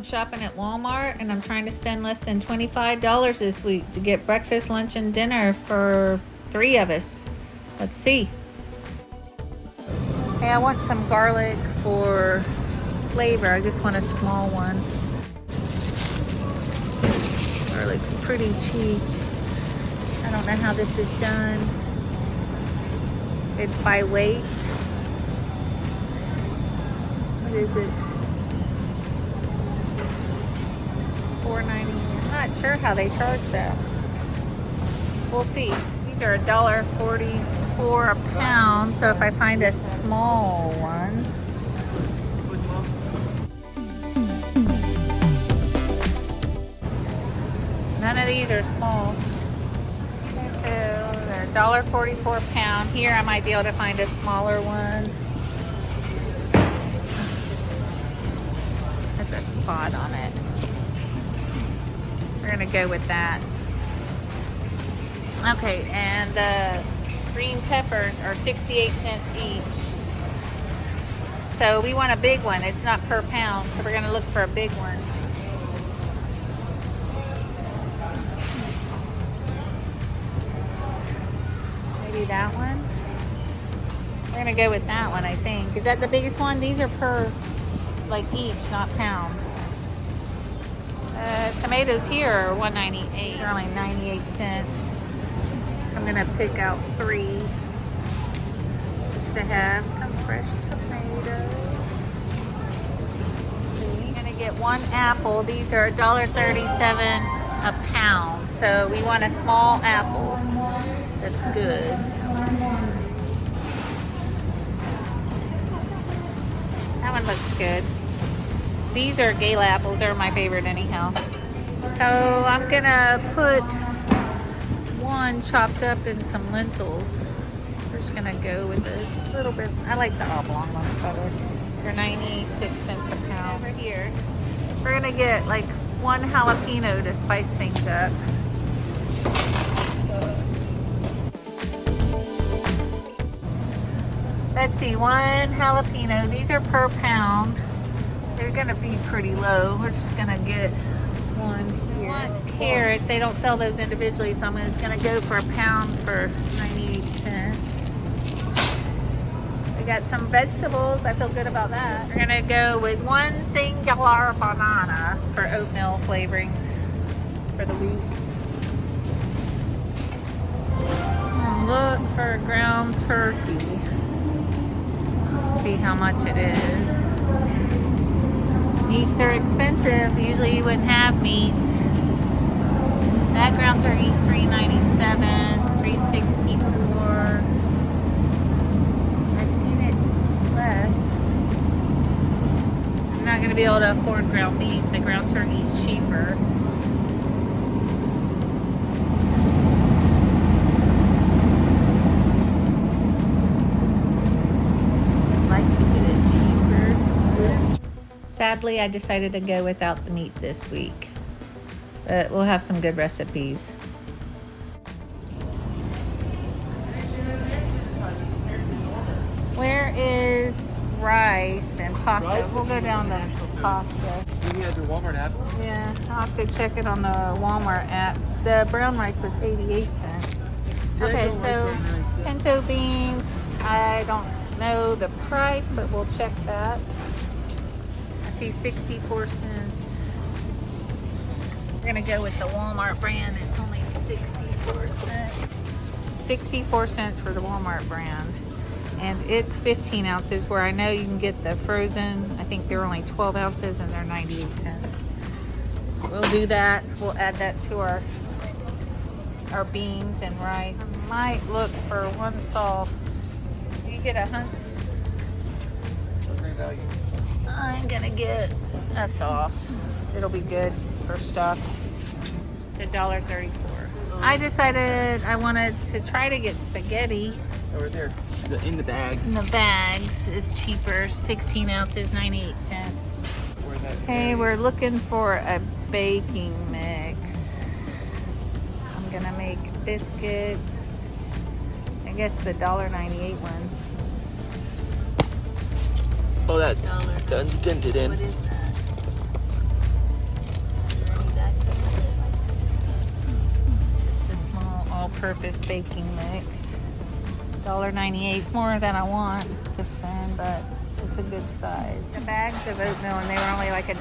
shopping at Walmart and I'm trying to spend less than $25 this week to get breakfast, lunch, and dinner for 3 of us. Let's see. Hey, I want some garlic for flavor. I just want a small one. Garlic's pretty cheap. I don't know how this is done. It's by weight. What is it? $4.90. I'm not sure how they charge that. We'll see. These are $1.44 a pound. So if I find a small one. None of these are small. Okay, so they're $1.44 a pound. Here I might be able to find a smaller one. Has a spot on it. We're gonna go with that. Okay, and the green peppers are 68 cents each. So we want a big one. It's not per pound, so we're gonna look for a big one. Maybe that one. We're gonna go with that one, I think. Is that the biggest one? These are per, like, each, not pound. Tomatoes here are $1.98. They're only 98 cents. I'm gonna pick out 3 just to have some fresh tomatoes. See, I'm gonna get 1 apple. These are $1.37 a pound. So we want a small apple. That's good. That one looks good. These are Gala apples. They're my favorite anyhow. So I'm gonna put 1 chopped up in some lentils. We're just gonna go with a little bit. I like the oblong ones better. They're 96 cents a pound. Over here, we're gonna get like 1 jalapeno to spice things up. Let's see, 1 jalapeno. These are per pound. They're gonna be pretty low. We're just gonna get 1 here. 1 carrot. They don't sell those individually, so I'm just gonna go for a pound for 98 cents. We got some vegetables. I feel good about that. We're gonna go with 1 singular banana for oatmeal flavorings for the week. And look for ground turkey. See how much it is. Meats are expensive. Usually you wouldn't have meats. That ground turkey's $3.97, $3.64. I've seen it less. I'm not gonna be able to afford ground beef. The ground turkey's cheaper. I'd like to get it cheaper. Sadly, I decided to go without the meat this week, but we'll have some good recipes. Where is rice and pasta? We'll go down to pasta. You have your Walmart app? Yeah, I'll have to check it on the Walmart app. The brown rice was 88 cents. Okay, so pinto beans, I don't know the price, but we'll check that. I see 64 cents. We're gonna go with the Walmart brand. It's only 64 cents. 64 cents for the Walmart brand. And it's 15 ounces, where I know you can get the frozen. I think they're only 12 ounces and they're 98 cents. We'll do that. We'll add that to our beans and rice. I might look for 1 sauce. You get a Hunt's? I'm gonna get a sauce. It'll be good for stuff. It's $1.34. I decided I wanted to try to get spaghetti. Over there, in the bag. In the bags is cheaper. 16 ounces, 98 cents. Okay, we're looking for a baking mix. I'm gonna make biscuits. I guess the $1.98 one. Oh, that gun's dented in. What is that? all-purpose baking mix. $1.98. It's more than I want to spend, but it's a good size. The bags of oatmeal, and they were only like $1.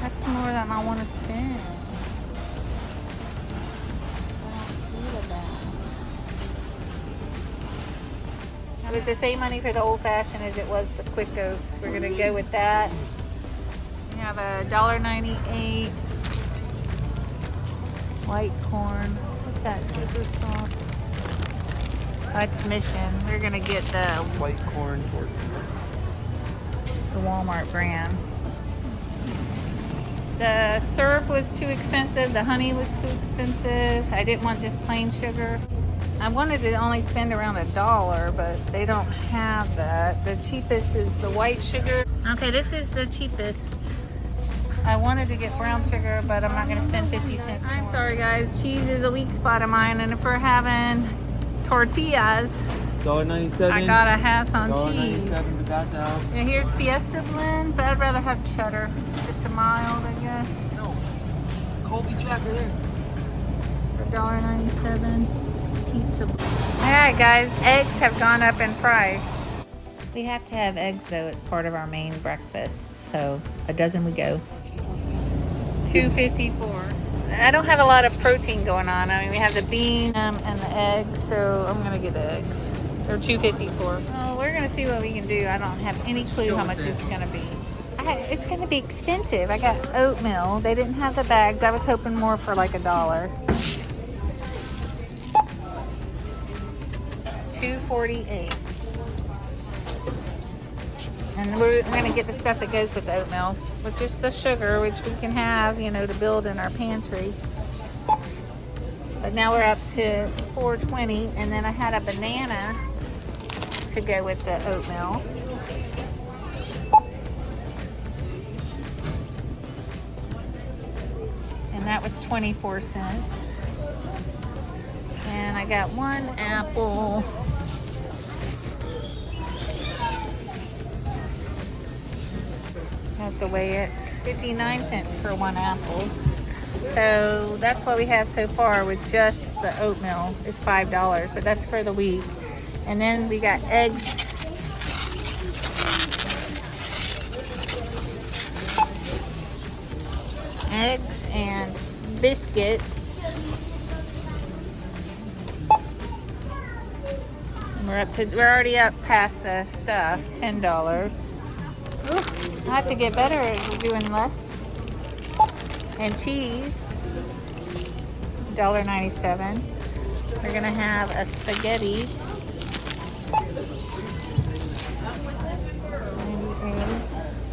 That's more than I want to spend. I don't see the bags. It was the same money for the old-fashioned as it was the quick oats. We're gonna go with that. We have a $1.98 white corn. What's that? Super soft. That's Mission. We're gonna get the White corn tortilla. Walmart brand. The syrup was too expensive. The honey was too expensive. I didn't want just plain sugar. I wanted to only spend around $1, but they don't have that. The cheapest is the white sugar. Okay, this is the cheapest. I wanted to get brown sugar, but I'm not gonna spend 50 cents. I'm sorry guys, cheese is a weak spot of mine, and if we're having tortillas, $1.97. I gotta have some cheese. $1.97, but that's out. And here's Fiesta blend, but I'd rather have cheddar. Just a mild, I guess. No. Colby Jack right there. $1.97 pizza. Alright guys, eggs have gone up in price. We have to have eggs though, it's part of our main breakfast. So a dozen we go. $2.54. I don't have a lot of protein going on. I mean, we have the bean and the eggs, so I'm gonna get the eggs. They're $2.54. Oh, we're gonna see what we can do. I don't have any clue how much it's gonna be. It's gonna be expensive. I got oatmeal. They didn't have the bags. I was hoping more for like $1. $2.48. And we're gonna get the stuff that goes with the oatmeal, which is the sugar, which we can have, you know, to build in our pantry. But now we're up to $4.20, and then I had a banana to go with the oatmeal. And that was 24 cents. And I got one apple. I have to weigh it. 59 cents for one apple. So that's what we have so far with just the oatmeal is $5, but that's for the week. And then we got eggs. Eggs and biscuits. We're already up past the stuff, $10. Ooh, I have to get better at doing less. And cheese, $1.97. We're gonna have a spaghetti.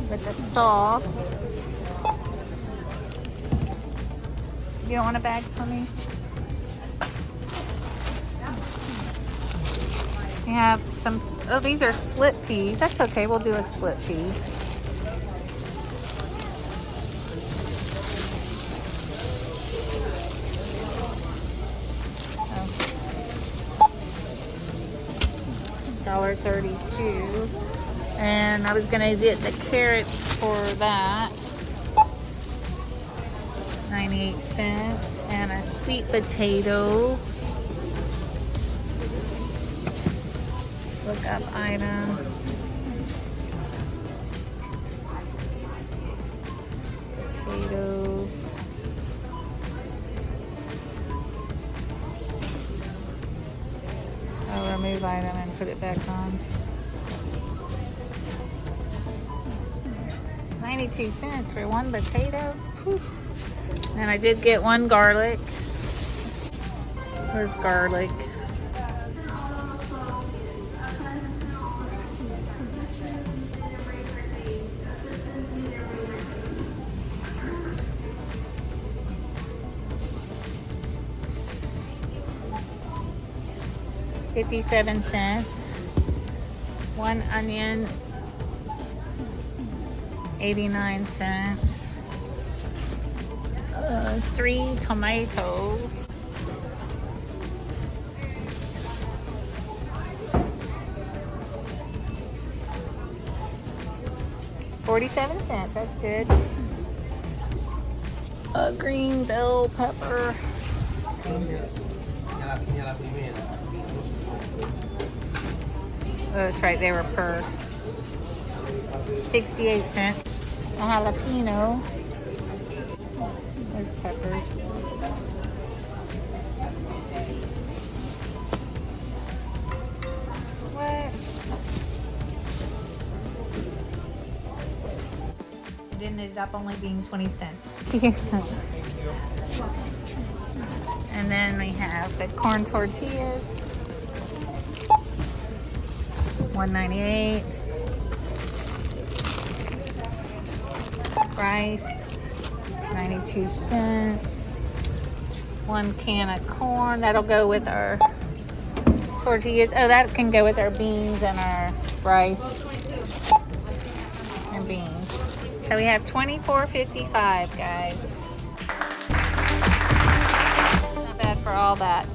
With the sauce. You don't want a bag for me? We have some, oh, these are split peas. That's okay, we'll do a split pea. $1.32. And I was gonna get the carrots for that. 98 cents. And a sweet potato. Look up item. Potato. I'll remove item and put it back on. 92 cents for one potato. Whew. And I did get one garlic. Where's garlic? $0.57. One onion, 89 cents. 3 tomatoes. $0.47. That's good. A green bell pepper. Oh, that's right, they were per 68 cents. A jalapeno. There's peppers. What? It ended up only being 20 cents. And then we have the corn tortillas. $1.98. Rice, 92 cents. 1 can of corn. That'll go with our tortillas. Oh, that can go with our beans and our rice and beans. So we have $24.55, guys. Not bad for all that.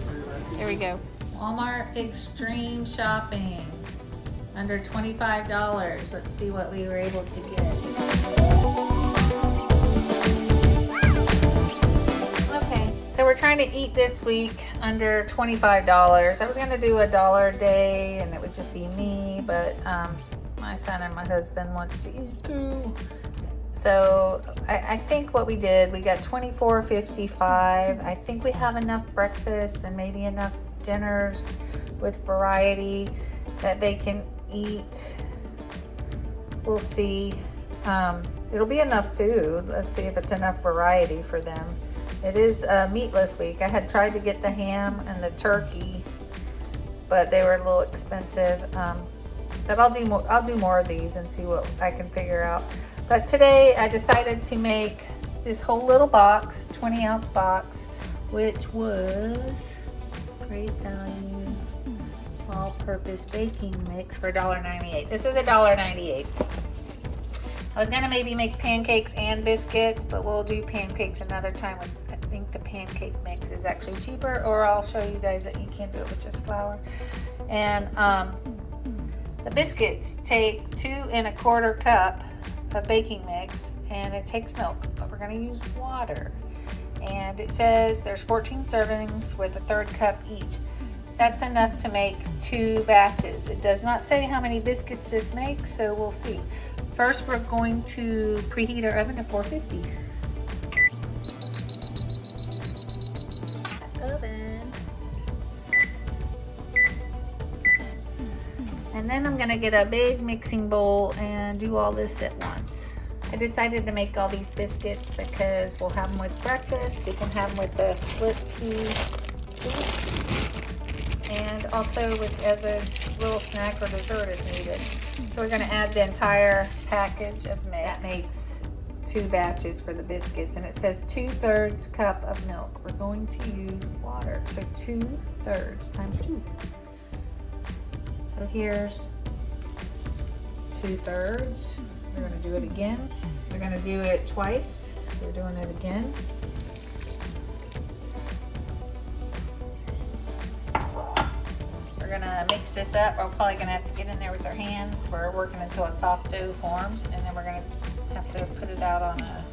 Here we go. Walmart Extreme Shopping. Under $25. Let's see what we were able to get. Okay, so we're trying to eat this week under $25. I was gonna do $1 a day and it would just be me, but my son and my husband wants to eat too. So I think what we did, we got $24.55. I think we have enough breakfasts and maybe enough dinners with variety that they can eat. We'll see. It'll be enough food. Let's see if it's enough variety for them. It is a meatless week. I had tried to get the ham and the turkey, but they were a little expensive. But I'll do more of these and see what I can figure out. But today I decided to make this whole little box, 20-ounce box, which was great value. All-purpose baking mix for $1.98. This was $1.98. I was gonna maybe make pancakes and biscuits, but we'll do pancakes another time. I think the pancake mix is actually cheaper, or I'll show you guys that you can do it with just flour. And the biscuits take 2 1/4 cup of baking mix, and it takes milk, but we're gonna use water. And it says there's 14 servings with 1/3 cup each. That's enough to make 2 batches. It does not say how many biscuits this makes, so we'll see. First, we're going to preheat our oven to 450. Oven. And then I'm gonna get a big mixing bowl and do all this at once. I decided to make all these biscuits because we'll have them with breakfast. We can have them with the split pea soup, and also as a little snack or dessert if needed. So we're going to add the entire package of mix. That makes 2 batches for the biscuits, and it says 2/3 cup of milk. We're going to use water, so 2/3 times 2. So here's 2/3. We're going to do it again. We're going to do it twice, so we're doing it again. We're gonna mix this up. We're probably gonna have to get in there with our hands. We're working until a soft dough forms, and then we're gonna have to put it out on a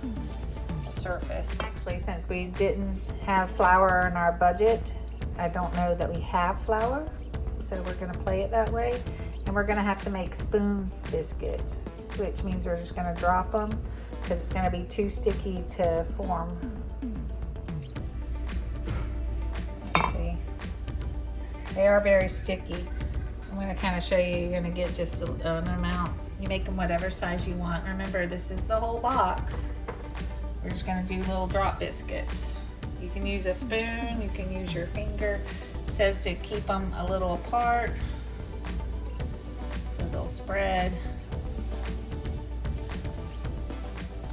surface. Actually, since we didn't have flour in our budget, I don't know that we have flour, so we're gonna play it that way. And we're gonna have to make spoon biscuits, which means we're just gonna drop them because it's gonna be too sticky to form. Let's see. They are very sticky. I'm going to kind of show you. You're going to get just an amount. You make them whatever size you want. Remember, this is the whole box. We're just going to do little drop biscuits. You can use a spoon. You can use your finger. It says to keep them a little apart so they'll spread.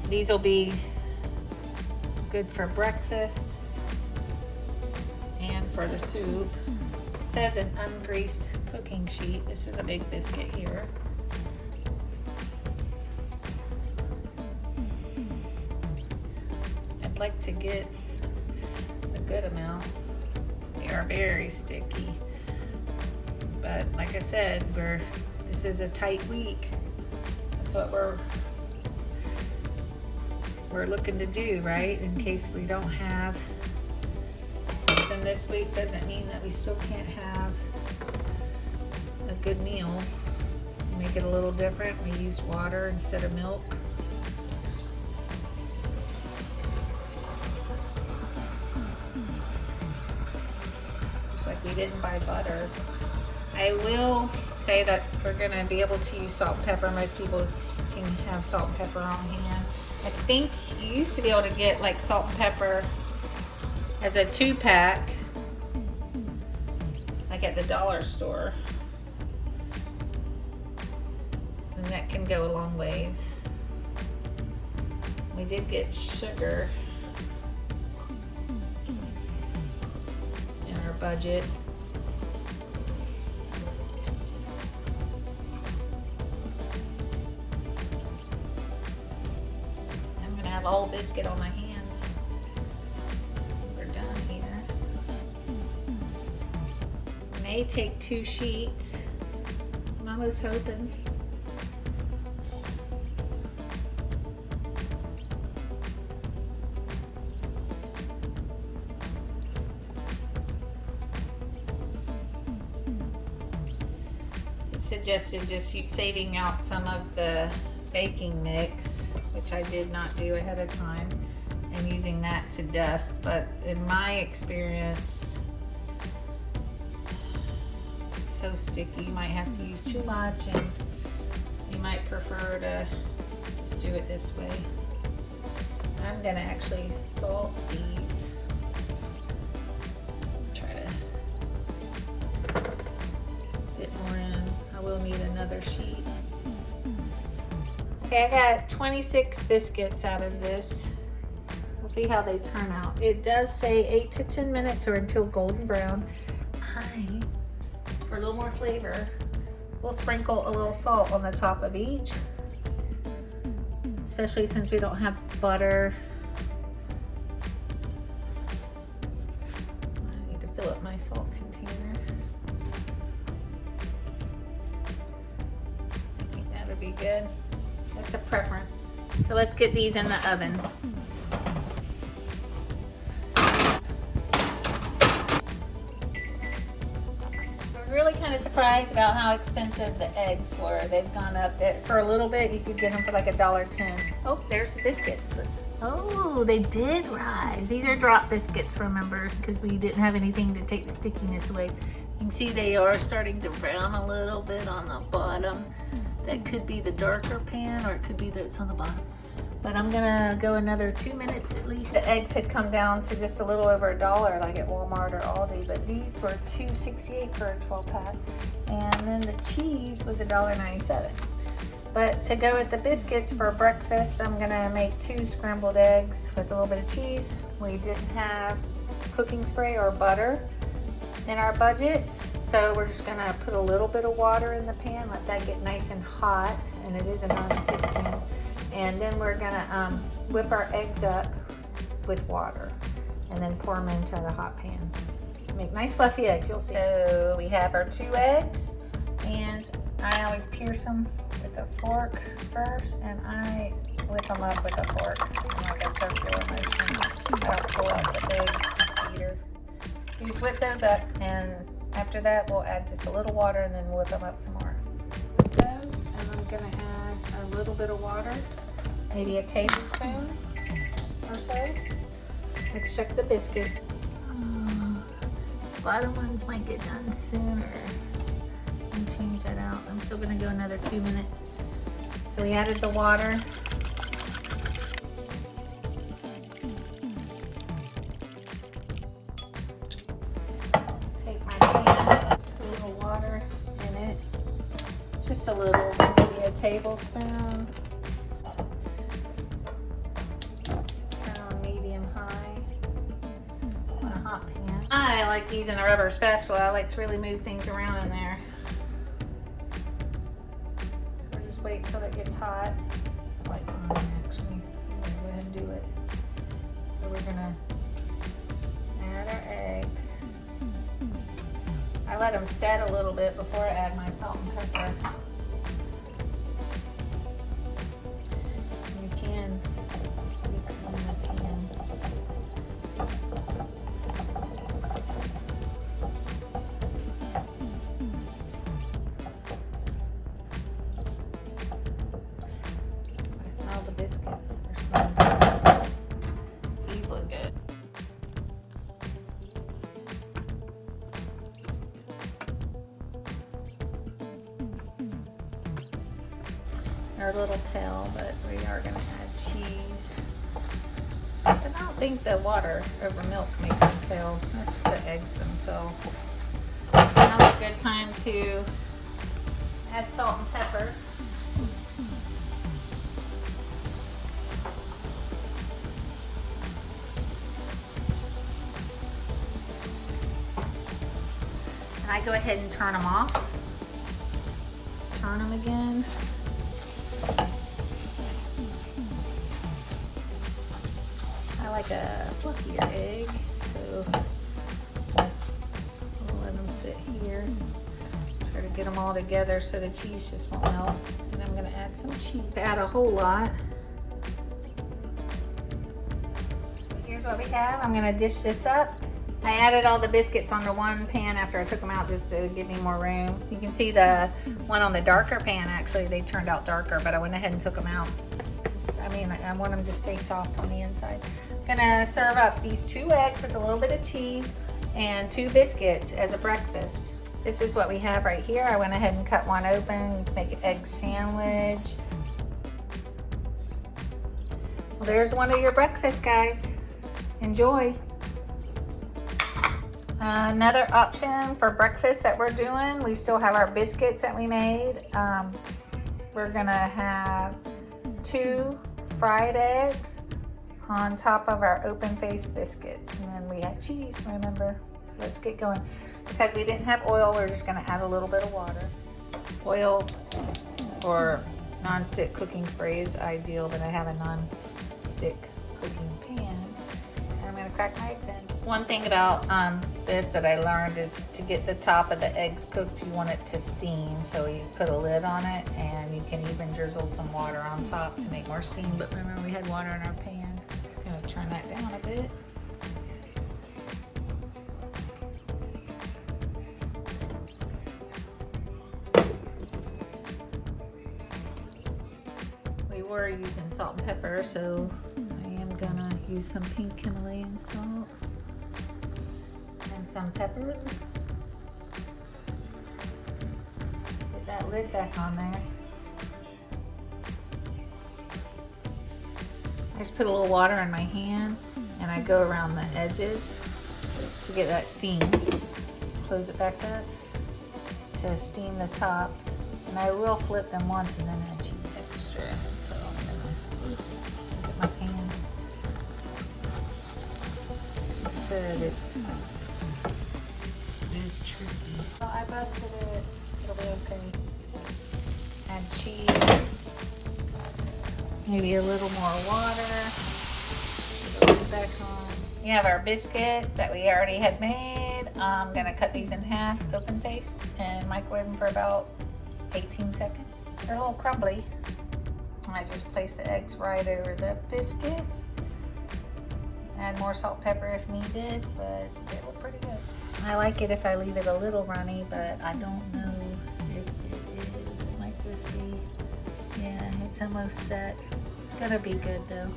These will be good for breakfast and for the soup. Says an ungreased cooking sheet. This is a big biscuit here. I'd like to get a good amount. They are very sticky. But like I said, this is a tight week. That's what we're looking to do, right? In case we don't have some something this week doesn't mean that we still can't have a good meal. Make it a little different. We used water instead of milk. Just like we didn't buy butter. I will say that we're gonna be able to use salt and pepper. Most people can have salt and pepper on hand. I think you used to be able to get like salt and pepper as a 2-pack, like at the dollar store. And that can go a long ways. We did get sugar in our budget. I'm gonna have a whole biscuit on my hands. We're done here. May take 2 sheets. Mama's hoping. Suggested just saving out some of the baking mix, which I did not do ahead of time, and using that to dust. But in my experience, it's so sticky, you might have to use too much, and you might prefer to just do it this way. I'm gonna actually salt these. Try to fit more in. We'll need another sheet. Okay, I got 26 biscuits out of this. We'll see how they turn out. It does say 8 to 10 minutes or until golden brown. For a little more flavor, we'll sprinkle a little salt on the top of each, especially since we don't have butter. I need to fill up my salt container. Be good. That's a preference. So let's get these in the oven. I was really kind of surprised about how expensive the eggs were. They've gone up. For a little bit, you could get them for like $1.10. Oh, there's the biscuits. Oh, they did rise. These are drop biscuits, remember, because we didn't have anything to take the stickiness away. You can see they are starting to brown a little bit on the bottom. That could be the darker pan, or it could be that it's on the bottom. But I'm gonna go another 2 minutes at least. The eggs had come down to just a little over $1, like at Walmart or Aldi, but these were $2.68 for a 12-pack. And then the cheese was $1.97. But to go with the biscuits for breakfast, I'm gonna make 2 scrambled eggs with a little bit of cheese. We didn't have cooking spray or butter in our budget, so we're just gonna put a little bit of water in the pan, let that get nice and hot, and it is a non-stick pan. And then we're gonna whip our eggs up with water and then pour them into the hot pan. Make nice fluffy eggs, you'll see. So we have our 2 eggs, and I always pierce them with a fork first, and I whip them up with a fork in like a circular motion. I don't pull out the big beater. You just whip those up, and after that we'll add just a little water and then whip them up some more. Those, and I'm gonna add a little bit of water, maybe a tablespoon or so. Let's check the biscuits. The bottom ones might get done sooner. And change that out. I'm still gonna go another 2 minutes. So we added the water. Take my pan, put a little water in it. Just a little, maybe a tablespoon. Turn on medium-high on a hot pan. I like using a rubber spatula. I like to really move things around in there. So we'll just wait until it gets hot. I like mine actually. I'm gonna go ahead and do it. So we're gonna add our eggs. I let them set a little bit before I add my salt and pepper. You can mix them in the pan. biscuits. They're smelling good. These look good. They're a little pale, but we are going to add cheese. And I don't think the water over milk makes them pale. That's the eggs themselves. Now's a good time to add salt and pepper. And I go ahead and turn them off. Turn them again. I like a fluffier egg, so we'll let them sit here. Try to get them all together so the cheese just won't melt. And I'm gonna add some cheese. Add a whole lot. Here's what we have. I'm gonna dish this up. I added all the biscuits onto one pan after I took them out just to give me more room. You can see the one on the darker pan, actually, they turned out darker, but I went ahead and took them out. I mean, I want them to stay soft on the inside. I'm gonna serve up these 2 eggs with a little bit of cheese and 2 biscuits as a breakfast. This is what we have right here. I went ahead and cut one open. You can make an egg sandwich. Well, there's one of your breakfasts, guys. Enjoy. Another option for breakfast that we're doing, we still have our biscuits that we made. We're gonna have 2 fried eggs on top of our open-faced biscuits. And then we have cheese, remember? So let's get going. Because we didn't have oil, we're just gonna add a little bit of water. Oil or non-stick cooking spray is ideal, but I have a non-stick cooking pan. And I'm gonna crack my eggs in. One thing about this that I learned is to get the top of the eggs cooked, you want it to steam. So you put a lid on it, and you can even drizzle some water on top to make more steam. But remember, we had water in our pan. I'm gonna turn that down a bit. We were using salt and pepper, so I am gonna use some pink Himalayan salt. And some pepper. Get that lid back on there. I just put a little water in my hand and I go around the edges to get that steam. Close it back up to steam the tops. And I will flip them once and then add cheese extra. So I'm gonna get my pan. Like I said, it's tricky. Well, I busted it. It'll be okay. Add cheese. Maybe a little more water. Put the lid back on. We have our biscuits that we already had made. I'm gonna cut these in half, open faced, and microwave them for about 18 seconds. They're a little crumbly. I just place the eggs right over the biscuits. Add more salt, pepper if needed, but they look pretty good. I like it if I leave it a little runny, but I don't know if it is. It might just be, yeah, it's almost set. It's gonna be good though.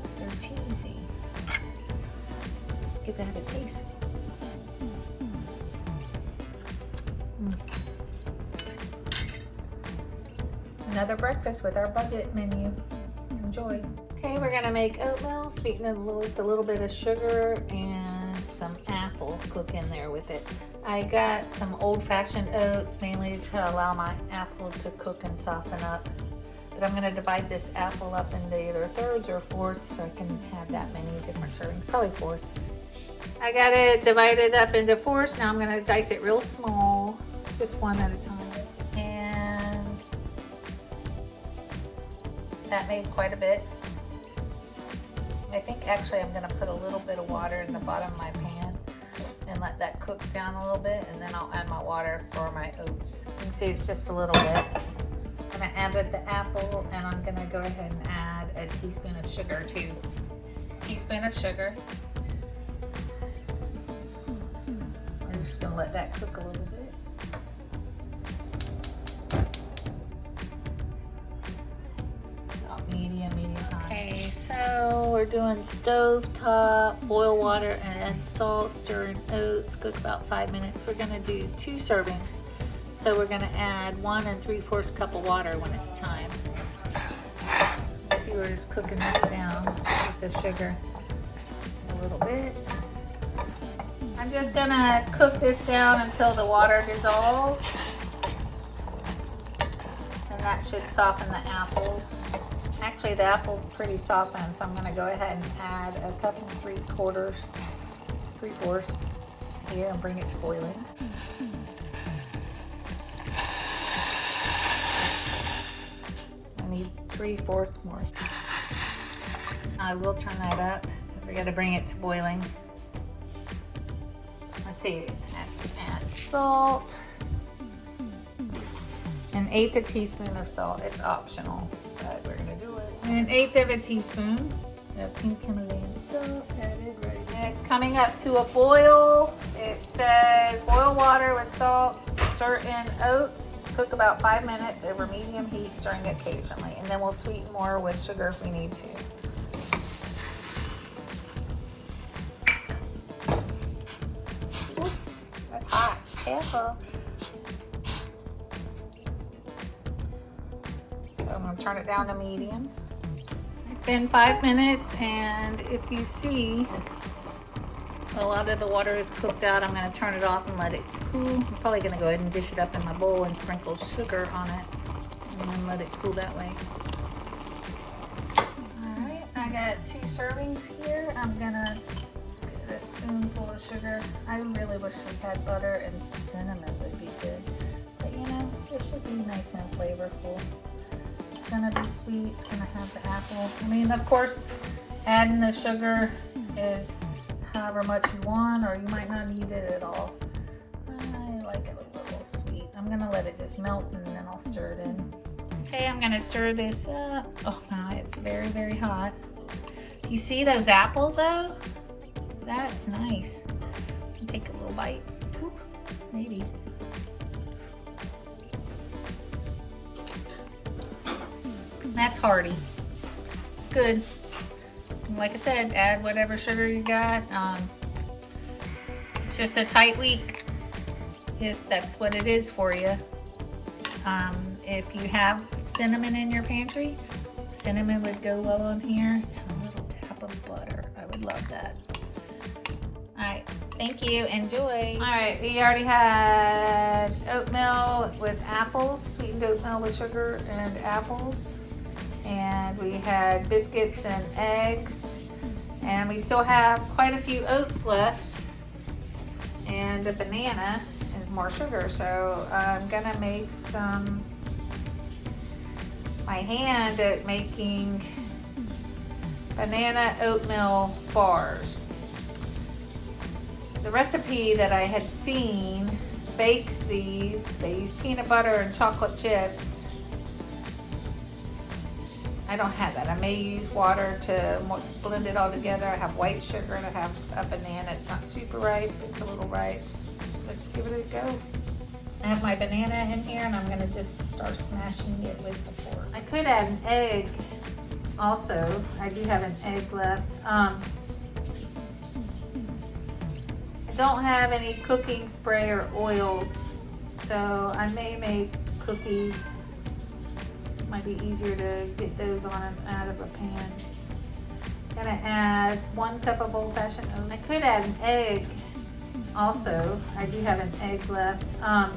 It's so cheesy. Let's give that a taste. Another breakfast with our budget menu. Enjoy. Okay, we're gonna make oatmeal, sweeten it with a little bit of sugar and some apple, cook in there with it. I got some old-fashioned oats, mainly to allow my apple to cook and soften up. But I'm gonna divide this apple up into either thirds or fourths so I can have that many different servings, probably fourths. I got it divided up into fourths. Now I'm gonna dice it real small, just one at a time. And that made quite a bit. I think actually I'm gonna put a little bit of water in the bottom of my pan and let that cook down a little bit, and then I'll add my water for my oats. You can see it's just a little bit. I'm gonna add the apple, and I'm gonna go ahead and add a teaspoon of sugar too. Teaspoon of sugar. I'm just gonna let that cook a little bit. we're doing stove top, boil water and salt, stir in oats, cook about 5 minutes. We're gonna do 2 servings. So we're gonna add 1 3/4 cup of water when it's time. Let's see, we're just cooking this down with the sugar a little bit. I'm just gonna cook this down until the water dissolves. And that should soften the apples. Actually, the apple's pretty softened, so I'm gonna go ahead and add a cup and 3/4 here and bring it to boiling. I need 3/4 more. I will turn that up because I gotta bring it to boiling. Let's see, I have to add salt. 1/8 teaspoon of salt. It's optional, but we're gonna do it. 1/8 teaspoon of pink Himalayan salt added right. And it's coming up to a boil. It says boil water with salt, stir in oats, cook about 5 minutes over medium heat, stirring occasionally. And then we'll sweeten more with sugar if we need to. Ooh, that's hot. Careful. I'm gonna turn it down to medium. It's been 5 minutes, and if you see a lot of the water is cooked out, I'm gonna turn it off and let it cool. I'm probably gonna go ahead and dish it up in my bowl and sprinkle sugar on it and then let it cool that way. All right, I got 2 servings here. I'm gonna get a spoonful of sugar. I really wish we had butter, and cinnamon would be good. But you know, it should be nice and flavorful. It's gonna be sweet, it's gonna have the apple. I mean, of course, adding the sugar is however much you want, or you might not need it at all. I like it a little sweet. I'm gonna let it just melt and then I'll stir it in. Okay, I'm gonna stir this up. Oh no, it's very, very hot. You see those apples though? That's nice. I'll take a little bite. Oop, maybe. That's hearty. It's good. Like I said, add whatever sugar you got. It's just a tight week, if that's what it is for you. If you have cinnamon in your pantry, cinnamon would go well on here. And a little tap of butter. I would love that. All right, thank you. Enjoy. All right, we already had oatmeal with apples, sweetened oatmeal with sugar and apples. And we had biscuits and eggs, and we still have quite a few oats left, and a banana and more sugar. So I'm gonna make my hand at making banana oatmeal bars. The recipe that I had seen bakes these. They use peanut butter and chocolate chips. I don't have that. I may use water to blend it all together. I have white sugar and I have a banana. It's not super ripe, it's a little ripe. Let's give it a go. I have my banana in here and I'm gonna just start smashing it with the fork. I could add an egg also. I do have an egg left. I don't have any cooking spray or oils, so I may make cookies. Might be easier to get those on and out of a pan. Gonna add 1 cup of old-fashioned oats. I could add an egg also. I do have an egg left. I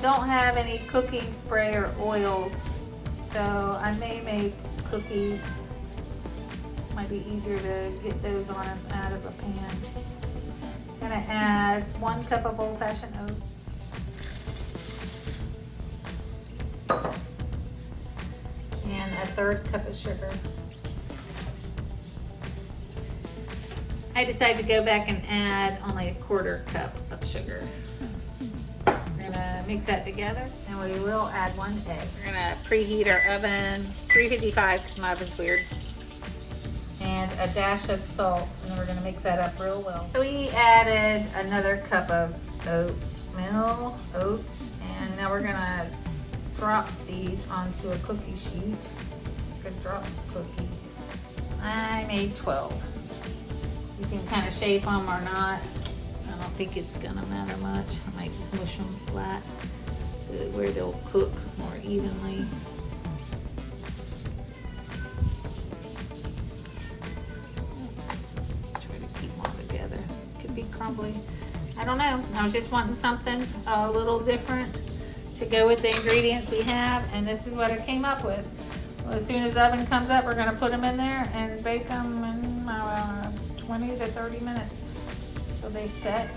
don't have any cooking spray or oils, so I may make cookies. Might be easier to get those on and out of a pan. Gonna add 1 cup of old-fashioned oats. And a 1/3 cup of sugar. I decided to go back and add only a 1/4 cup of sugar. We're gonna mix that together, and we will add 1 egg. We're gonna preheat our oven, 355 because my oven's weird. And a dash of salt, and then we're gonna mix that up real well. So we added another cup of oatmeal, oats, and now we're gonna drop these onto a cookie sheet. a drop cookie. I made 12. You can kind of shape them or not. I don't think it's gonna matter much. I might smush them flat to where they'll cook more evenly. Try to keep them all together. Could be crumbly. I don't know. I was just wanting something a little different to go with the ingredients we have, and this is what I came up with. Well, as soon as the oven comes up, we're gonna put them in there and bake them in 20 to 30 minutes until they set.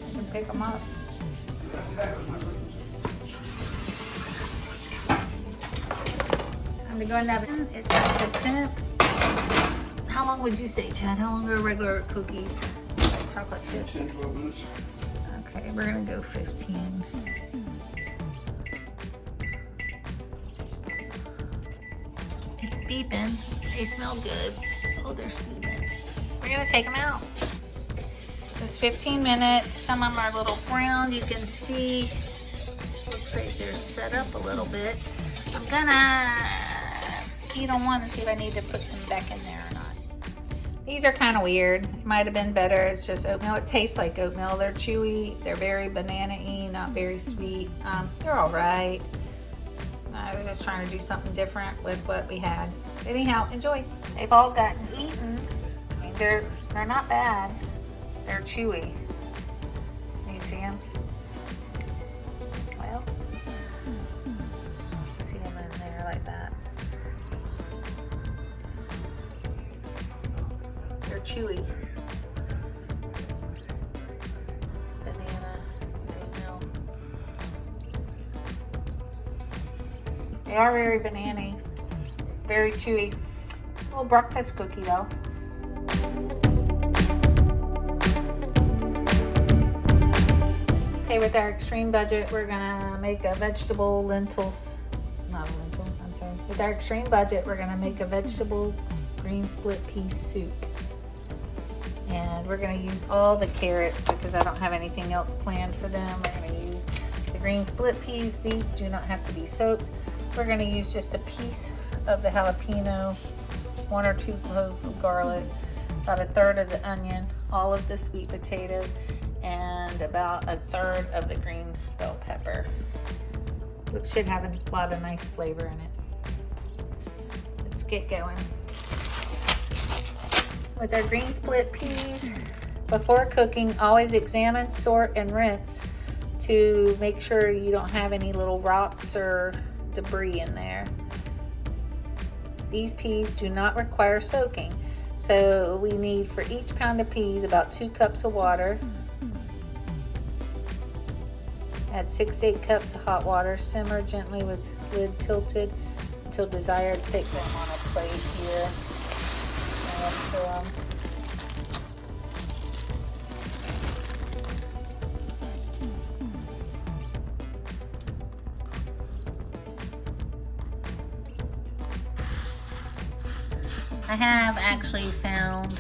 You can pick them up. Time to go in the oven. It's at the temp. How long would you say, Chad? How long are regular cookies? Like chocolate chips? 10, 12 minutes. Okay, we're gonna go 15. It's beeping. They smell good. Oh, they're seething. We're gonna take them out. It's 15 minutes. Some of them are a little brown. You can see. Looks like they're set up a little bit. I'm gonna eat on one and see if I need to put them back in there or not. These are kind of weird. It might have been better. It's just oatmeal. It tastes like oatmeal. They're chewy. They're very banana-y, not very sweet. They're all right. I was just trying to do something different with what we had. Anyhow, enjoy. They've all gotten eaten. I mean, they're not bad. They're chewy. You see them? Well, see them in there like that. They're chewy. Banana, oatmeal. They are very banana-y, very chewy. A little breakfast cookie though. Okay, with our extreme budget, we're gonna make a vegetable lentils, not a lentil, I'm sorry. With our extreme budget, we're gonna make a vegetable green split pea soup. And we're gonna use all the carrots because I don't have anything else planned for them. We're gonna use the green split peas. These do not have to be soaked. We're gonna use just a piece of the jalapeno, 1 or 2 cloves of garlic, about 1/3 of the onion, all of the sweet potato, and about 1/3 of the green bell pepper, which should have a lot of nice flavor in it. Let's get going. With our green split peas, before cooking, always examine, sort, and rinse to make sure you don't have any little rocks or debris in there. These peas do not require soaking, so we need for each pound of peas about 2 cups of water. Add 6 to 8 cups of hot water. Simmer gently with lid tilted until desired. Take them on a plate here. I have actually found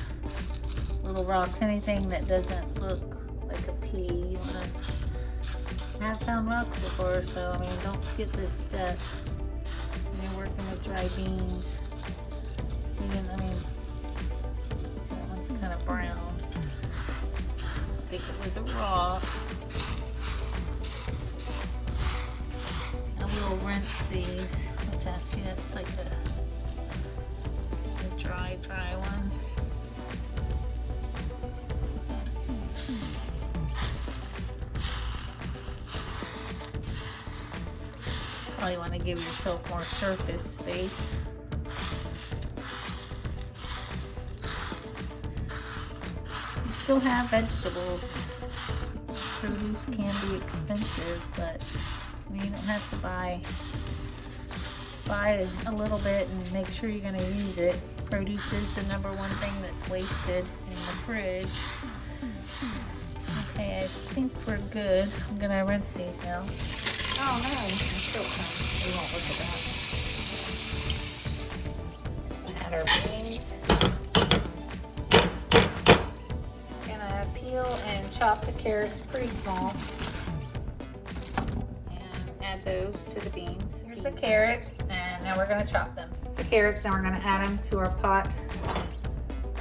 little rocks, anything that doesn't look like a pea. I have found rocks before, so I mean, don't skip this step when you're working with dry beans. Even, I mean, see, that one's kind of brown. I think it was a rock. And we'll rinse these. What's that? See, that's like a dry one. Probably want to give yourself more surface space. You still have vegetables. Produce can be expensive, but I mean, you don't have to buy a little bit and make sure you're going to use it. Produce is the #1 thing that's wasted in the fridge. Okay, I think we're good. I'm going to rinse these now. Oh no, I'm still coming. We won't look at that. Add our beans. Gonna peel and chop the carrots pretty small. And add those to the beans. Here's the carrots, and now we're gonna chop them. The carrots and we're gonna add them to our pot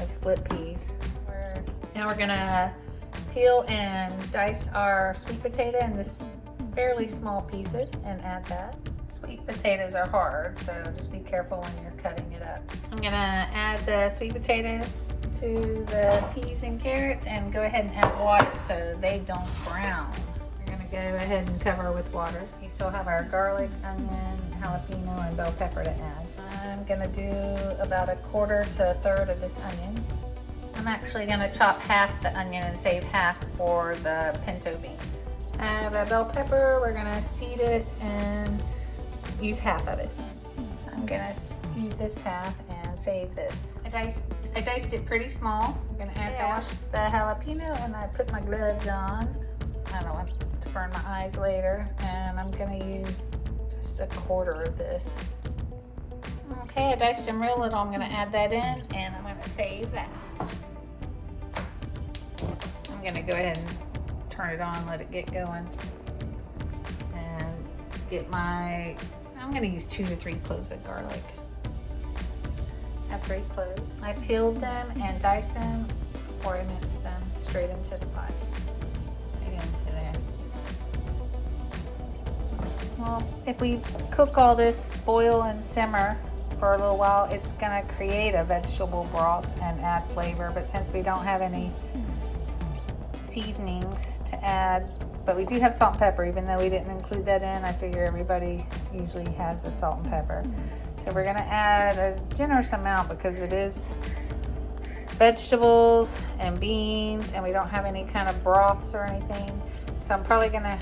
of split peas. Now we're gonna peel and dice our sweet potato in this fairly small pieces and add that. Sweet potatoes are hard, so just be careful when you're cutting it up. I'm gonna add the sweet potatoes to the peas and carrots and go ahead and add water so they don't brown. We're gonna go ahead and cover with water. We still have our garlic, onion, jalapeno, and bell pepper to add. I'm gonna do about 1/4 to 1/3 of this onion. I'm actually gonna chop half the onion and save half for the pinto beans. I have a bell pepper. We're gonna seed it and use half of it. I'm gonna use this half and save this. I diced it pretty small. I'm gonna add the jalapeno and I put my gloves on. I don't want to burn my eyes later. And I'm gonna use just 1/4 of this. Okay, I diced them real little. I'm gonna add that in and I'm gonna save that. I'm gonna go ahead and turn it on, let it get going. And get I'm gonna use 2 to 3 cloves of garlic. I have 3 cloves. I peeled them and diced them before I minced them straight into the pot. Right into there. Well, if we cook all this, boil and simmer for a little while, it's gonna create a vegetable broth and add flavor. But since we don't have any seasonings to add, but we do have salt and pepper, even though we didn't include that in. I figure everybody usually has the salt and pepper. So we're gonna add a generous amount because it is vegetables and beans and we don't have any kind of broths or anything. So I'm probably gonna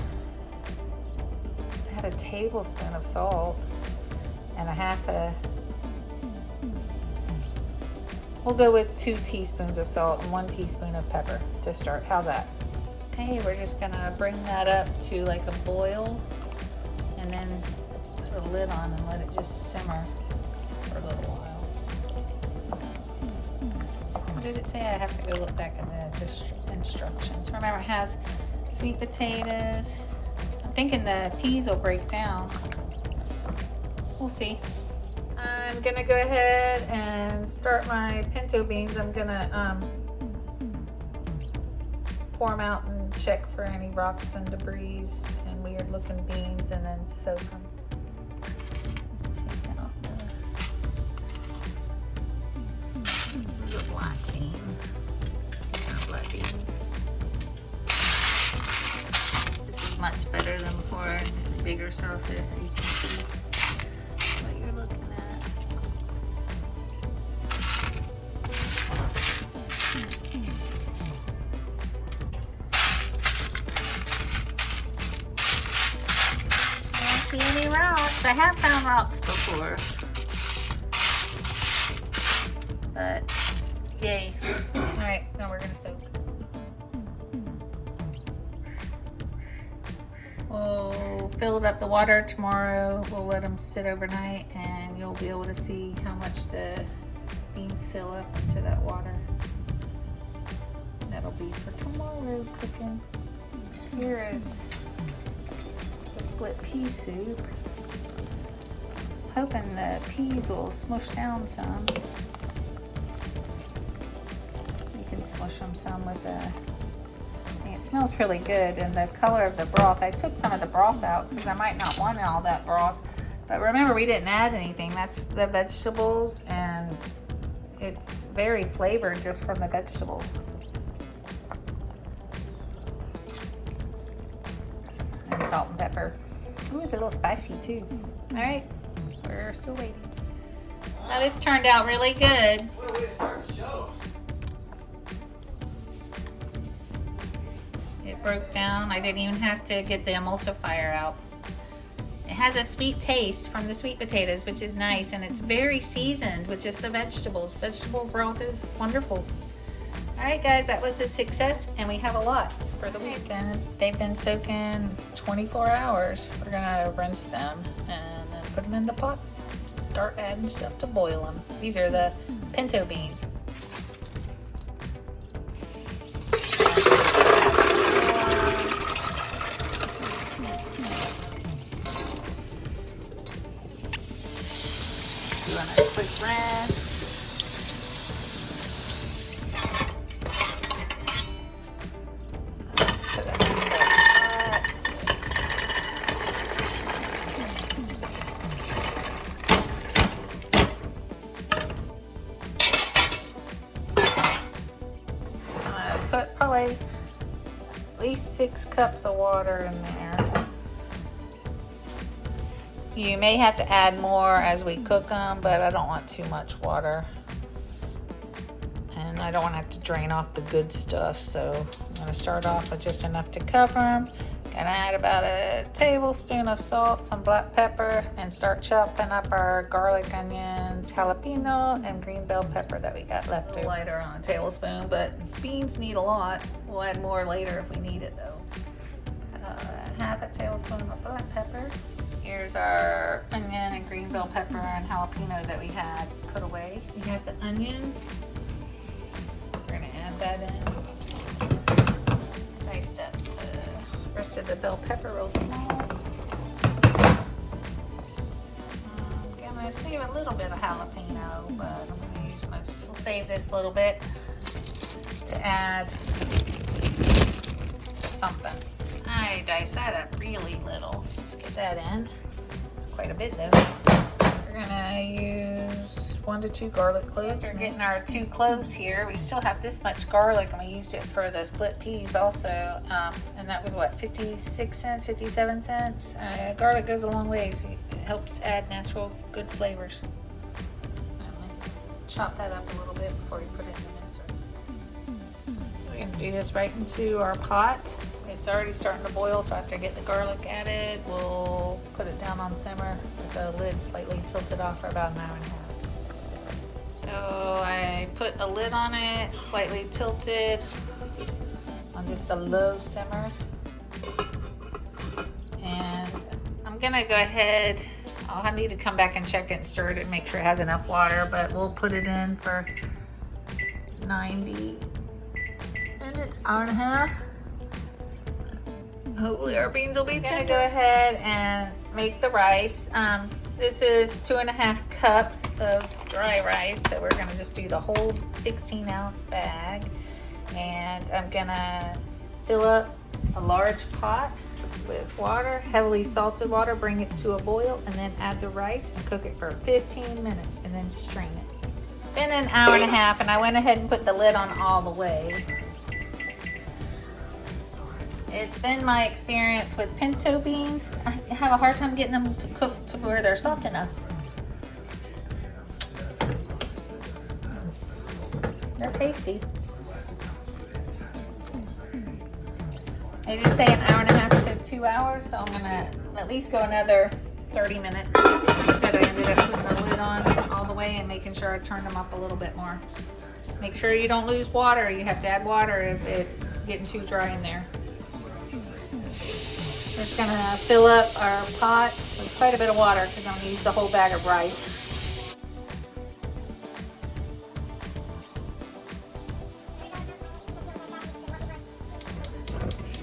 add a tablespoon of salt and we'll go with 2 teaspoons of salt and 1 teaspoon of pepper to start. How's that? Okay, we're just gonna bring that up to like a boil and then put a lid on and let it just simmer for a little while. What did it say? I have to go look back in the instructions. Remember, it has sweet potatoes. I'm thinking the peas will break down. We'll see. I'm gonna go ahead and start my pinto beans. I'm gonna pour them out and check for any rocks and debris and weird looking beans and then soak them. Just take out the black bean. Black beans. This is much better than before. Bigger surface so you can see what you're looking at. See any rocks? I have found rocks before, but yay. All right, now we're gonna soak. We'll fill it up the water tomorrow. We'll let them sit overnight and you'll be able to see how much the beans fill up to that water. That'll be for tomorrow cooking. Here is split pea soup. Hoping the peas will smush down some. You can smush them some with it smells really good, and the color of the broth. I took some of the broth out because I might not want all that broth. But remember, we didn't add anything. That's the vegetables, and it's very flavored just from the vegetables. And salt and pepper. Ooh, it's a little spicy too. All right, we're still waiting. Now this turned out really good. What a way to start the show. It broke down. I didn't even have to get the emulsifier out. It has a sweet taste from the sweet potatoes, which is nice, and it's very seasoned with just the vegetables. Vegetable broth is wonderful. All right, guys, that was a success, and we have a lot for the week. And they've been soaking 24 hours. We're gonna rinse them and then put them in the pot. Start adding stuff to boil them. These are the pinto beans. Doing a quick put probably at least 6 cups of water in there. You may have to add more as we cook them, but I don't want too much water. And I don't want to have to drain off the good stuff, so I'm going to start off with just enough to cover them. Gonna add about a tablespoon of salt, some black pepper, and start chopping up our garlic, onions, jalapeno, and green bell pepper that we got left over. Lighter on a tablespoon, but beans need a lot. We'll add more later if we need it though. Half a tablespoon of black pepper. Here's our onion and green bell pepper and jalapeno that we had put away. We have the onion. We're gonna add that in. Diced up the rest of the bell pepper real small. I'm gonna save a little bit of jalapeno, but I'm gonna use most. We'll save this little bit to add to something. I diced that up really little. Let's get that in. It's quite a bit though. We're gonna use 1 to 2 garlic cloves. We're getting our 2 cloves here. We still have this much garlic, and we used it for the split peas also. And that was what, 56 cents, 57 cents? Garlic goes a long ways. It helps add natural good flavors. Let's chop that up a little bit before we put it in the mincer. We're gonna do this right into our pot. It's already starting to boil, so after I get the garlic added, we'll put it down on simmer with the lid slightly tilted off for about an hour and a half. So I put a lid on it, slightly tilted on just a low simmer. And I'm gonna go ahead, I need to come back and check it and stir it and make sure it has enough water, but we'll put it in for 90 minutes, hour and a half. Hopefully our beans will be tender. I'm gonna go ahead and make the rice. This is 2.5 cups of dry rice, so we're gonna just do the whole 16-ounce bag. And I'm gonna fill up a large pot with water, heavily salted water, bring it to a boil, and then add the rice and cook it for 15 minutes and then strain it. It's been an hour and a half, and I went ahead and put the lid on all the way. It's been my experience with pinto beans. I have a hard time getting them to cook to where they're soft enough. They're tasty. I did say an hour and a half to 2 hours, so I'm gonna at least go another 30 minutes. Like I said, I ended up putting the lid on all the way and making sure I turned them up a little bit more. Make sure you don't lose water. You have to add water if it's getting too dry in there. We're just gonna fill up our pot with quite a bit of water because I'm gonna use the whole bag of rice.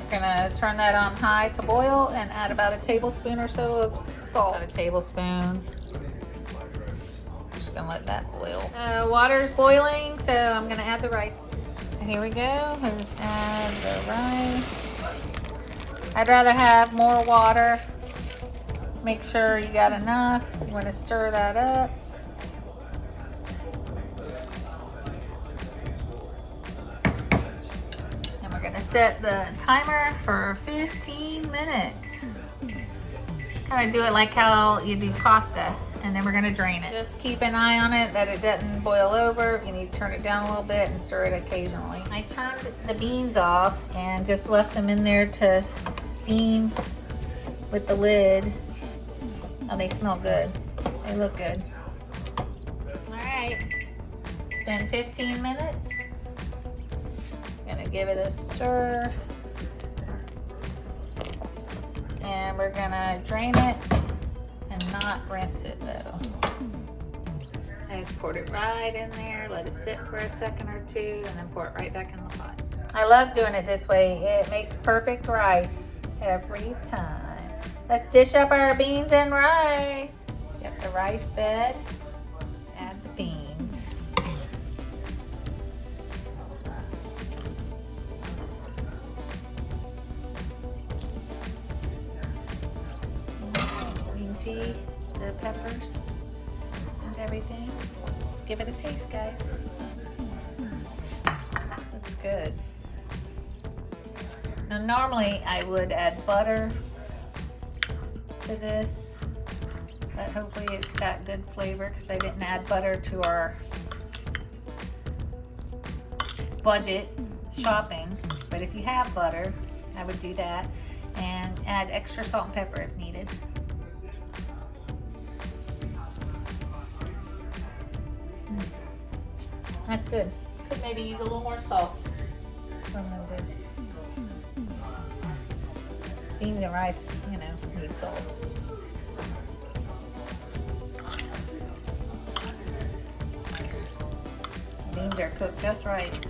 We're gonna turn that on high to boil and add about a tablespoon or so of salt. About a tablespoon. Just gonna let that boil. Water's boiling, so I'm gonna add the rice. Here we go. Let's add the rice. I'd rather have more water. Make sure you got enough. You want to stir that up. And we're going to set the timer for 15 minutes. Kind of do it like how you do pasta, and then we're going to drain it. Just keep an eye on it that it doesn't boil over. You need to turn it down a little bit and stir it occasionally. I turned the beans off and just left them in there to steam with the lid. Oh, they smell good. They look good. All right, it's been 15 minutes. Gonna give it a stir. And we're gonna drain it and not rinse it though. I just poured it right in there, let it sit for a second or two, and then pour it right back in the pot. I love doing it this way. It makes perfect rice every time. Let's dish up our beans and rice. Get the rice bed, add the beans. You can see the peppers and everything. Let's give it a taste, guys. Looks good. Now normally I would add butter to this, but hopefully it's got good flavor because I didn't add butter to our budget shopping. But if you have butter, I would do that and add extra salt and pepper if needed. That's good. Could maybe use a little more salt. That's what I'm gonna do. Beans and rice, you know, need salt. Beans are cooked just right.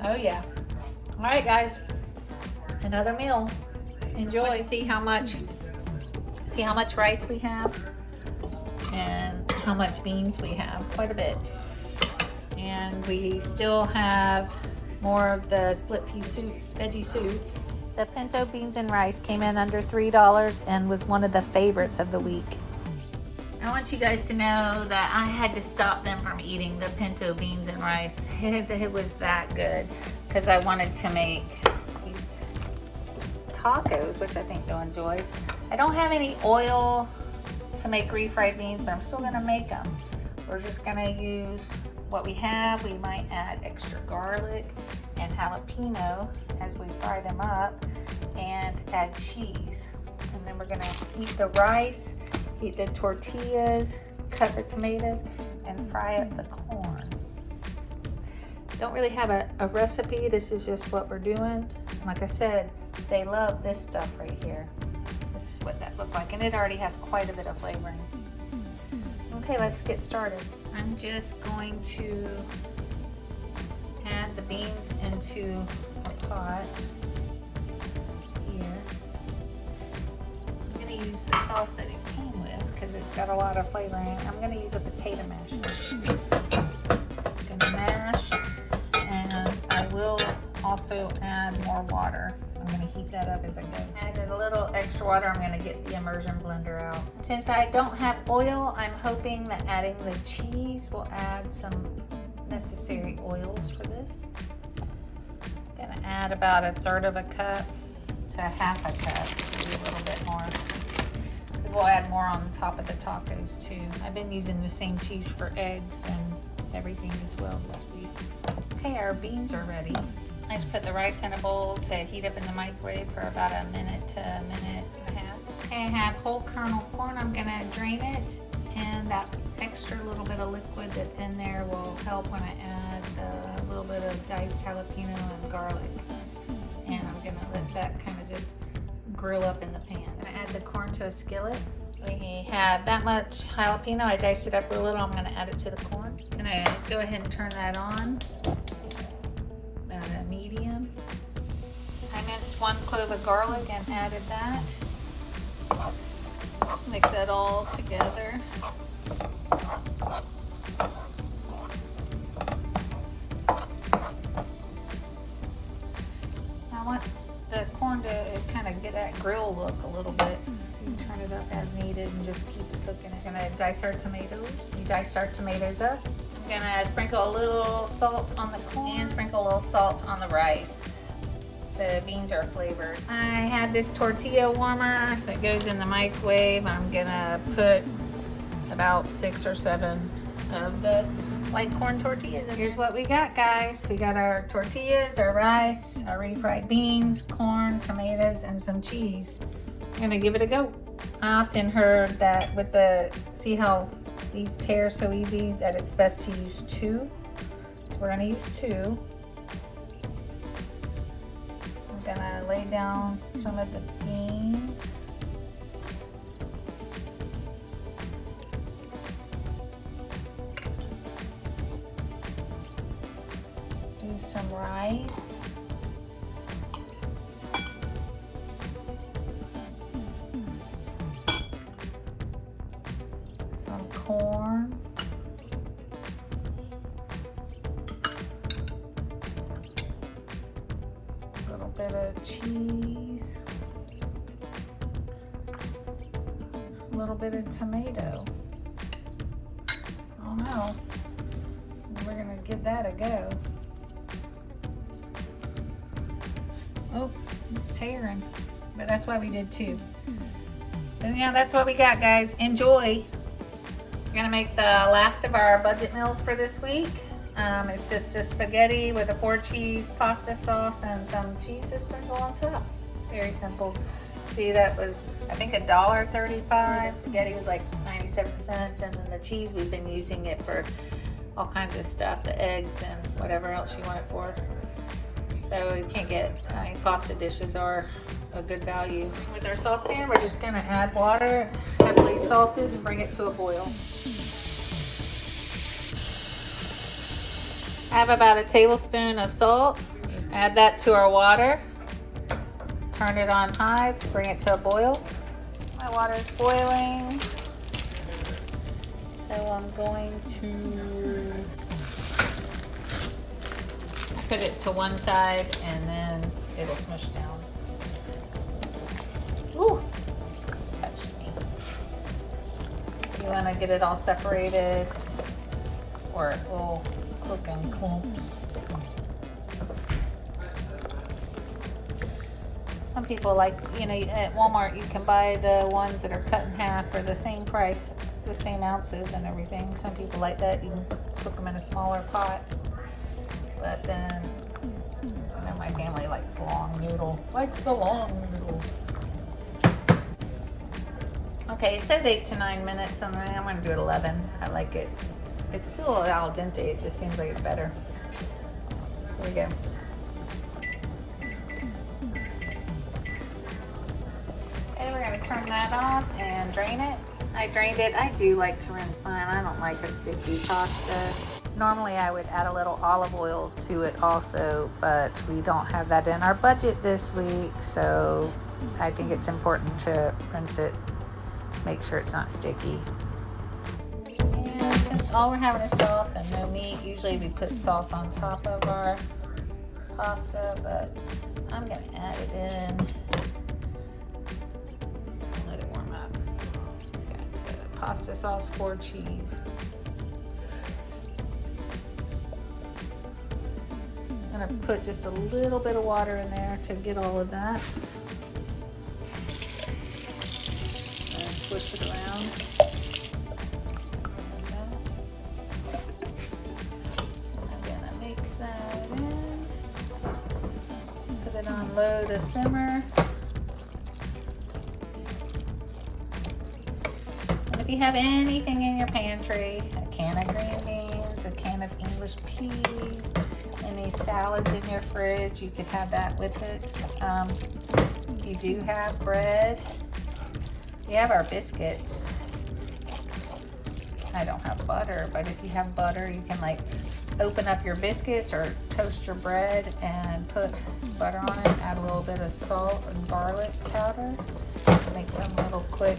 Oh yeah. All right, guys. Another meal. Enjoy. See how much rice we have and how much beans we have. Quite a bit. And we still have more of the split pea soup, veggie soup. The pinto beans and rice came in under $3 and was one of the favorites of the week. I want you guys to know that I had to stop them from eating the pinto beans and rice. It was that good because I wanted to make these tacos, which I think they'll enjoy. I don't have any oil to make refried beans, but I'm still gonna make them. We're just gonna use what we have. We might add extra garlic and jalapeno as we fry them up and add cheese. And then we're gonna heat the rice, heat the tortillas, cut the tomatoes, and fry up the corn. Don't really have a recipe. This is just what we're doing. Like I said, they love this stuff right here. This is what that looked like, and it already has quite a bit of flavoring. Okay, let's get started. I'm just going to add the beans into a pot here. I'm going to use the sauce that it came with because it's got a lot of flavoring. I'm going to use a potato masher. I'm going to mash, and I will also add more water. I'm going to heat that up as I go. Added a little extra water. I'm going to get the immersion blender out. Since I don't have oil, I'm hoping that adding the cheese will add some necessary oils for this. I'm going to add about 1/3 of a cup to 1/2 a cup, maybe a little bit more, because we'll add more on top of the tacos too. I've been using the same cheese for eggs and everything as well this week. Okay, our beans are ready. I just put the rice in a bowl to heat up in the microwave for about a minute to a minute and a half. Okay, I have whole kernel corn. I'm gonna drain it, and that extra little bit of liquid that's in there will help when I add a little bit of diced jalapeno and garlic. And I'm gonna let that kind of just grill up in the pan. I'm gonna add the corn to a skillet. We have that much jalapeno. I diced it up a little. I'm gonna add it to the corn. I'm gonna go ahead and turn that on. About a medium. I minced 1 clove of garlic and added that. Just mix that all together. I want the corn to kind of get that grill look a little bit. So you turn it up as needed and just keep it cooking. I'm gonna dice our tomatoes. We diced our tomatoes up. I'm gonna sprinkle a little salt on the corn and sprinkle a little salt on the rice. The beans are flavored. I had this tortilla warmer that goes in the microwave. I'm gonna put about 6 or 7 of the white corn tortillas. And here's what we got, guys. We got our tortillas, our rice, our refried beans, corn, tomatoes, and some cheese. I'm gonna give it a go. I often heard that with see how these tear so easy, that it's best to use 2. So we're gonna use 2. I'm gonna lay down some of the beans. Do some rice. Some corn. A little bit of cheese. A little bit of tomato. don't know. We're gonna give that a go. Oh, it's tearing. But that's why we did 2. And yeah, that's what we got, guys. Enjoy. We're gonna make the last of our budget meals for this week. It's just a spaghetti with a 4-cheese pasta sauce and some cheese to sprinkle on top. Very simple. See, that was, I think, $1.35. Spaghetti was like 97 cents, and then the cheese, we've been using it for all kinds of stuff, the eggs and whatever else you want it for. So you can't get, pasta dishes are a good value. With our saucepan, we're just gonna add water, heavily salted, and bring it to a boil. I have about a tablespoon of salt. Add that to our water. Turn it on high to bring it to a boil. My water is boiling. So I'm going to put it to one side and then it'll smush down. Ooh, touched me. You want to get it all separated or it will cook in clumps. Some people like, at Walmart you can buy the ones that are cut in half for the same price. It's the same ounces and everything. Some people like that. You can cook them in a smaller pot. But then, my family likes the long noodle. Okay, it says 8 to 9 minutes, and I'm going to do it 11. I like it. It's still al dente. It just seems like it's better. Here we go. Turn that off and drain it. I drained it. I do like to rinse mine. I don't like a sticky pasta. Normally I would add a little olive oil to it also, but we don't have that in our budget this week, so I think it's important to rinse it, make sure it's not sticky. And since all we're having is sauce and no meat, usually we put sauce on top of our pasta, but I'm gonna add it in. Pasta sauce, 4 cheese. I'm gonna put just a little bit of water in there to get all of that. And swish it around. I'm gonna mix that in. Put it on low to simmer. If you have anything in your pantry, a can of green beans, a can of English peas, any salads in your fridge, you could have that with it. You do have bread. We have our biscuits. I don't have butter, but if you have butter, you can open up your biscuits or toast your bread and put butter on it. Add a little bit of salt and garlic powder. Make some little quick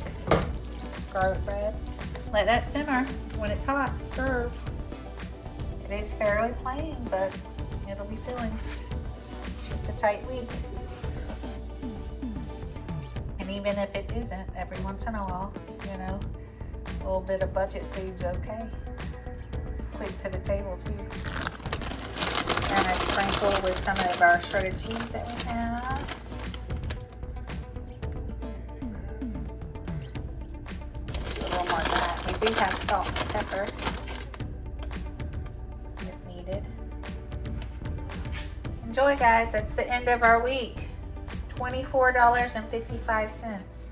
garlic bread. Let that simmer. When it's hot, serve. It is fairly plain, but it'll be filling. It's just a tight week. And even if it isn't, every once in a while, a little bit of budget food's okay. It's quick to the table too. And I sprinkle with some of our shredded cheese that we have. We do have salt and pepper if needed. Enjoy, guys. That's the end of our week. $24.55.